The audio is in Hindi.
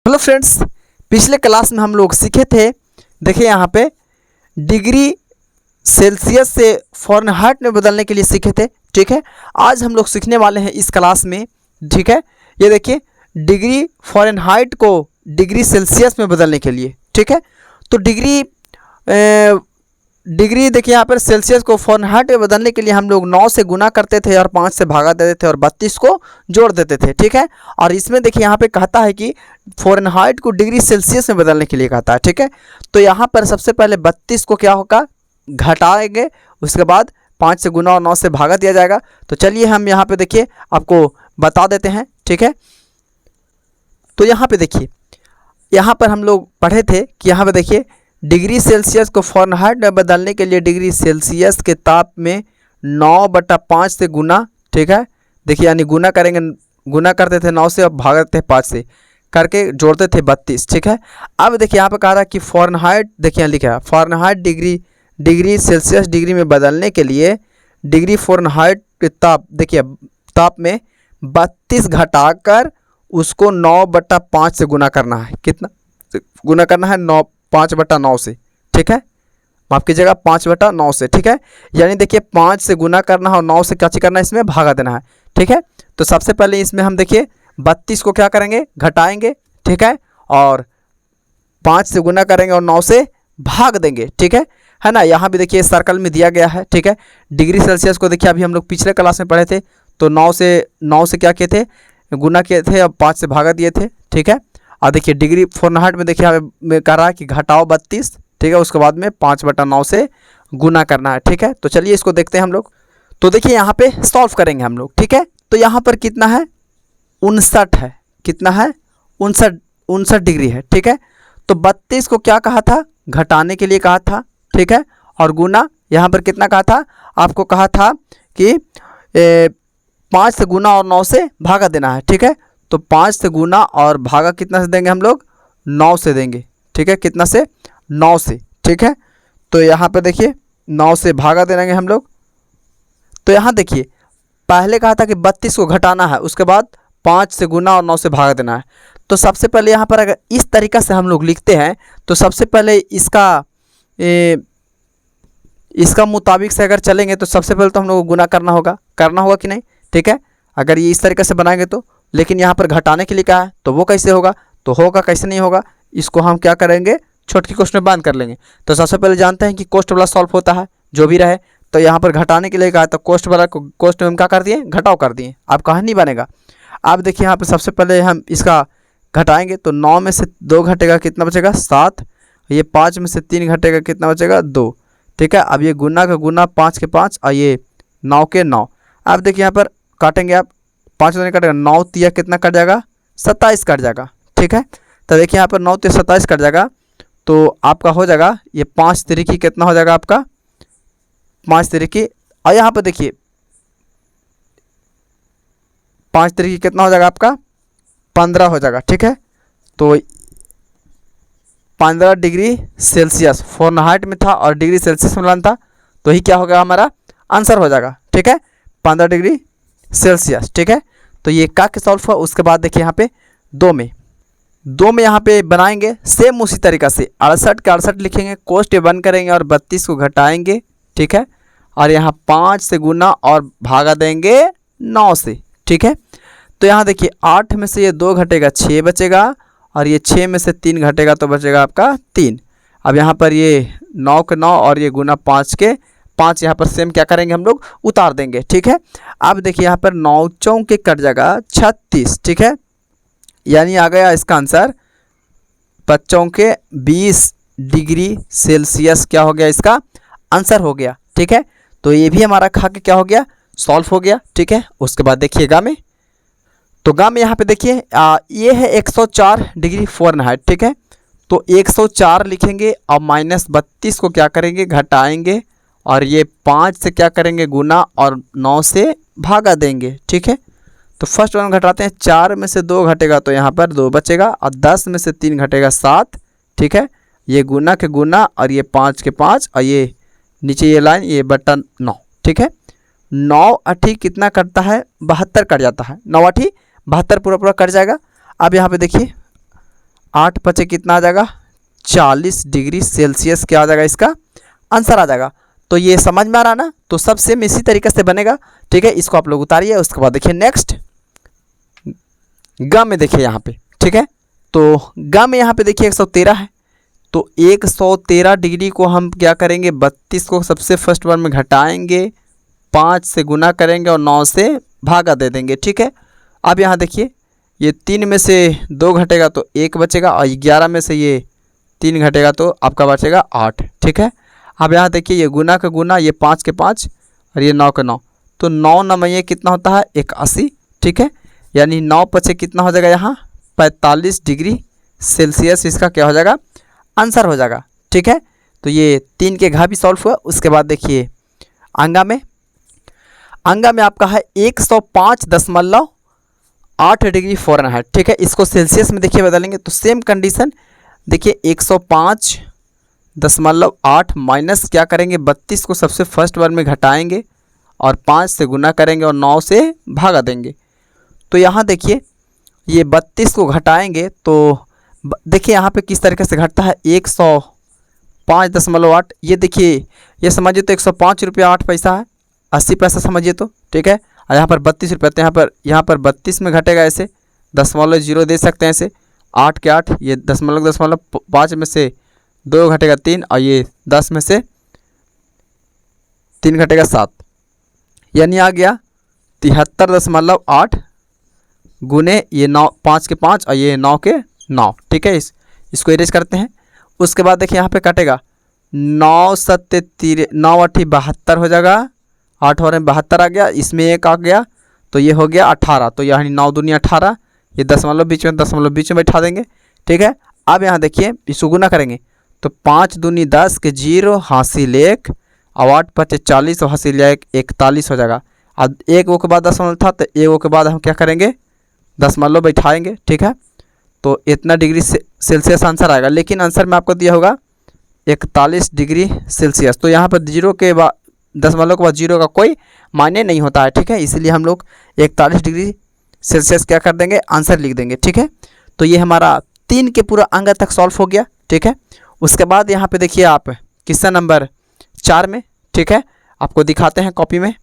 हेलो फ्रेंड्स, पिछले क्लास में हम लोग सीखे थे। देखिए यहाँ पे डिग्री सेल्सियस से फ़ारेनहाइट में बदलने के लिए सीखे थे। ठीक है, आज हम लोग सीखने वाले हैं इस क्लास में। ठीक है, ये देखिए डिग्री फ़ारेनहाइट को डिग्री सेल्सियस में बदलने के लिए। ठीक है, तो डिग्री देखिए यहाँ पर सेल्सियस को फ़ारेनहाइट में बदलने के लिए हम लोग 9 से गुना करते थे और 5 से भागा देते थे और 32 को जोड़ देते थे। ठीक है, और इसमें देखिए यहाँ पे कहता है कि फ़ारेनहाइट को डिग्री सेल्सियस में बदलने के लिए कहता है। ठीक है, तो यहाँ पर सबसे पहले 32 को क्या होगा, घटाएंगे, उसके बाद 5 से गुना और 9 से भागा दिया जाएगा। तो चलिए हम यहाँ पे देखिए आपको बता देते हैं। ठीक है, तो यहाँ पे देखिए, यहाँ पर हम लोग पढ़े थे कि यहाँ पे देखिए डिग्री सेल्सियस को फ़ारेनहाइट में बदलने के लिए डिग्री सेल्सियस के ताप में 9/5 से गुना। ठीक है, देखिए यानी गुना करेंगे, गुना करते थे 9 से और भागते थे 5 से करके जोड़ते थे 32। ठीक है, अब देखिए यहाँ पे कह रहा है कि फ़ारेनहाइट, देखिए यहाँ लिखा है फ़ारेनहाइट डिग्री सेल्सियस डिग्री में बदलने के लिए डिग्री फ़ारेनहाइट के ताप, देखिए ताप में 32 घटाकर उसको 9/5 से गुना करना है। कितना गुना करना है? 5/9 से। ठीक है, माफ़ कीजिएगा 5/9 से। ठीक है, यानी देखिए 5 से गुना करना है और 9 से क्या करना है, इसमें भागा देना है। ठीक है, तो सबसे पहले इसमें हम देखिए 32 को क्या करेंगे, घटाएंगे। ठीक है, और 5 से गुना करेंगे और 9 से भाग देंगे। ठीक है ना। यहाँ भी देखिए सर्कल में दिया गया है। ठीक है, डिग्री सेल्सियस को देखिए अभी हम लोग पिछले क्लास में पढ़े थे, तो 9 से क्या किए थे, गुना किए थे और 5 से भागा दिए थे। ठीक है, और देखिए डिग्री फ़ारेनहाइट में देखिए हमें कह रहा है कि घटाओ 32। ठीक है, उसके बाद में 5/9 से गुना करना है। ठीक है, तो चलिए इसको देखते हैं हम लोग। तो देखिए यहाँ पे सॉल्व करेंगे हम लोग। ठीक है, तो यहाँ पर कितना है, 59 है। कितना है? 59 डिग्री है। ठीक है, तो 32 को क्या कहा था, घटाने के लिए कहा था। ठीक है, और गुना यहाँ पर कितना कहा था, आपको कहा था कि 5 से गुना और 9 से भागा देना है। ठीक है, तो 5 से गुना और भागा कितना से देंगे हम लोग, 9 से देंगे। ठीक है, कितना से, 9 से। ठीक है, तो यहाँ पे देखिए 9 से भागा देंगे हम लोग। तो यहाँ देखिए पहले कहा था कि 32 को घटाना है, उसके बाद 5 से गुना और 9 से भागा देना है। तो सबसे पहले यहाँ पर अगर इस तरीक़ा से हम लोग लिखते हैं तो सबसे पहले इसका मुताबिक से अगर चलेंगे तो सबसे पहले तो हम लोग को गुना करना होगा कि नहीं। ठीक है, अगर ये इस तरीके से बनाएंगे तो, लेकिन यहाँ पर घटाने के लिए क्या है, तो वो कैसे होगा, तो होगा कैसे नहीं होगा, इसको हम क्या करेंगे, छोटी कोष्ठ में बांध कर लेंगे। तो सबसे पहले जानते हैं कि कोष्ठ वाला सॉल्व होता है जो भी रहे। तो यहाँ पर घटाने के लिए कहा तो कोष्ठ वाला को कोष्ठ में हम क्या कर दिए, घटाव कर दिए। अब कहाँ नहीं बनेगा। अब देखिए यहाँ पर सबसे पहले हम इसका घटाएंगे तो 9 में से 2 घटेगा, कितना बचेगा, 7। ये 5 में से 3 घटेगा, कितना बचेगा, 2। ठीक है, अब ये गुना का गुना 5 के 5 और ये 9 के 9। अब देखिए यहाँ पर काटेंगे आप, 5 नहीं कटेगा, 9 तिया कितना कट जाएगा, 27 कट जाएगा। ठीक है, तो देखिए यहाँ पर 9 तिया 27 कट जाएगा। तो आपका हो जाएगा ये 5 तिरिकी कितना हो जाएगा आपका, 5 तिरिकी, और यहाँ पर देखिए 5 तिरिकी कितना हो जाएगा आपका, 15 हो जाएगा। ठीक है, तो 15 डिग्री सेल्सियस फ़ारेनहाइट में था और डिग्री सेल्सियस में लाना था, तो ही क्या होगा, हमारा आंसर हो जाएगा। ठीक है, 15 डिग्री सेल्सियस। ठीक है, तो ये का के सॉल्व हुआ। उसके बाद देखिए यहाँ पे 2 में यहाँ पे बनाएंगे सेम उसी तरीक़ा से 68 के 68 लिखेंगे, कोष्ठ बंद करेंगे और 32 को घटाएंगे। ठीक है, और यहाँ 5 से गुना और भागा देंगे 9 से। ठीक है, तो यहाँ देखिए 8 में से ये 2 घटेगा, 6 बचेगा, और ये 6 में से 3 घटेगा तो बचेगा आपका 3। अब यहाँ पर ये 9 के 9 और ये गुना 5 के 5 यहाँ पर सेम क्या करेंगे, हम लोग उतार देंगे। ठीक है, अब देखिए यहाँ पर 9 चौके कट जाएगा 36। ठीक है, यानी आ गया इसका आंसर 5 के 20 डिग्री सेल्सियस क्या हो गया, इसका आंसर हो गया। ठीक है, तो ये भी हमारा खा के क्या हो गया, सॉल्व हो गया। ठीक है, उसके बाद देखिए गा में, तो गा में यहाँ पे देखिए ये है 104 डिग्री फ़ारेनहाइट। ठीक है, तो 104 लिखेंगे और -32 को क्या करेंगे, घटाएंगे, और ये 5 से क्या करेंगे, गुना, और 9 से भागा देंगे। ठीक है, तो फर्स्ट वन घटाते हैं, 4 में से 2 घटेगा तो यहाँ पर 2 बचेगा, और 10 में से 3 घटेगा 7। ठीक है, ये गुना के गुना और ये 5 के 5 और ये नीचे ये लाइन, ये बटन 9। ठीक है, 9 अठी कितना कटता है, 72 कट जाता है, 9 अठी 72 पूरा पूरा कट जाएगा। अब यहाँ पे देखिए 8 पचे कितना आ जाएगा 40 डिग्री सेल्सियस क्या आ जाएगा, इसका आंसर आ जाएगा। तो ये समझ में आ रहा ना। तो सब सेम इसी तरीके से बनेगा, ठीक है। इसको आप लोग उतारिए। उसके बाद देखिए नेक्स्ट ग में देखिए यहाँ पे, ठीक है। तो ग में यहाँ पे देखिए 113 है। तो 113 डिग्री को हम क्या करेंगे, 32 को सबसे फर्स्ट बार में घटाएंगे, 5 से गुना करेंगे और 9 से भागा दे देंगे, ठीक है। अब यहाँ देखिए ये 3 में से 2 घटेगा तो 1 बचेगा, और 11 में से ये 3 घटेगा तो आपका बचेगा 8, ठीक है। अब यहाँ देखिए ये गुना का गुना, ये 5 के 5 और ये 9 का 9, तो 9 9 ये कितना होता है 81, ठीक है। यानी 9 पचे कितना हो जाएगा यहाँ 45 डिग्री सेल्सियस इसका क्या हो जाएगा, आंसर हो जाएगा, ठीक है। तो ये 3 के घा भी सॉल्व हुआ। उसके बाद देखिए अंगा में आपका है 105.8 डिग्री फ़ारेनहाइट, ठीक है। इसको सेल्सियस में देखिए बदलेंगे तो सेम कंडीशन देखिए 105.8 माइनस क्या करेंगे 32 को सबसे फर्स्ट बार में घटाएंगे और 5 से गुना करेंगे और 9 से भागा देंगे। तो यहाँ देखिए ये 32 को घटाएंगे तो देखिए यहाँ पे किस तरीके से घटता है 105.8। ये देखिए ये समझिए तो 105 रुपया 8 पैसा है, 80 पैसा समझिए तो, ठीक है। और यहाँ पर 32 रुपये, तो यहाँ पर 32 में घटेगा ऐसे, 0.0 दे सकते हैं ऐसे, 8 के 8, ये 0.5 में से 2 घटेगा 3 और ये 10 में से 3 घटेगा 7, यानी आ गया 73.8 गुने ये 9 5 के 5 और ये 9 के 9, ठीक है। इसको इरेज करते हैं। उसके बाद देखिए यहाँ पे कटेगा 9 7 9 8 72 हो जाएगा, 8 और 72 आ गया, इसमें 1 आ गया तो ये हो गया 18, तो यानी 9 दूनी 18, ये दशमलव बीच में बैठा देंगे, ठीक है। अब यहाँ देखिए इसको गुना करेंगे तो 5 दूनी 10 के 0 हासिल 1 और 8 पचे 40 और हासिल 1 41 हो जाएगा। अब 1 वो के बाद दशमलव था तो 1 वो के बाद हम क्या करेंगे दशमलव बैठाएंगे, ठीक है। तो इतना डिग्री सेल्सियस आंसर आएगा, लेकिन आंसर में आपको दिया होगा 41 डिग्री सेल्सियस। तो यहाँ पर 0 के बाद दशमलव के बाद 0 का कोई मायने नहीं होता है, ठीक है। इसलिए हम लोग 41 डिग्री सेल्सियस क्या कर देंगे, आंसर लिख देंगे, ठीक है। तो ये हमारा 3 के पूरा अंग तक सॉल्व हो गया, ठीक है। उसके बाद यहाँ पे देखिए आप क्वेश्चन नंबर 4 में, ठीक है, आपको दिखाते हैं कॉपी में।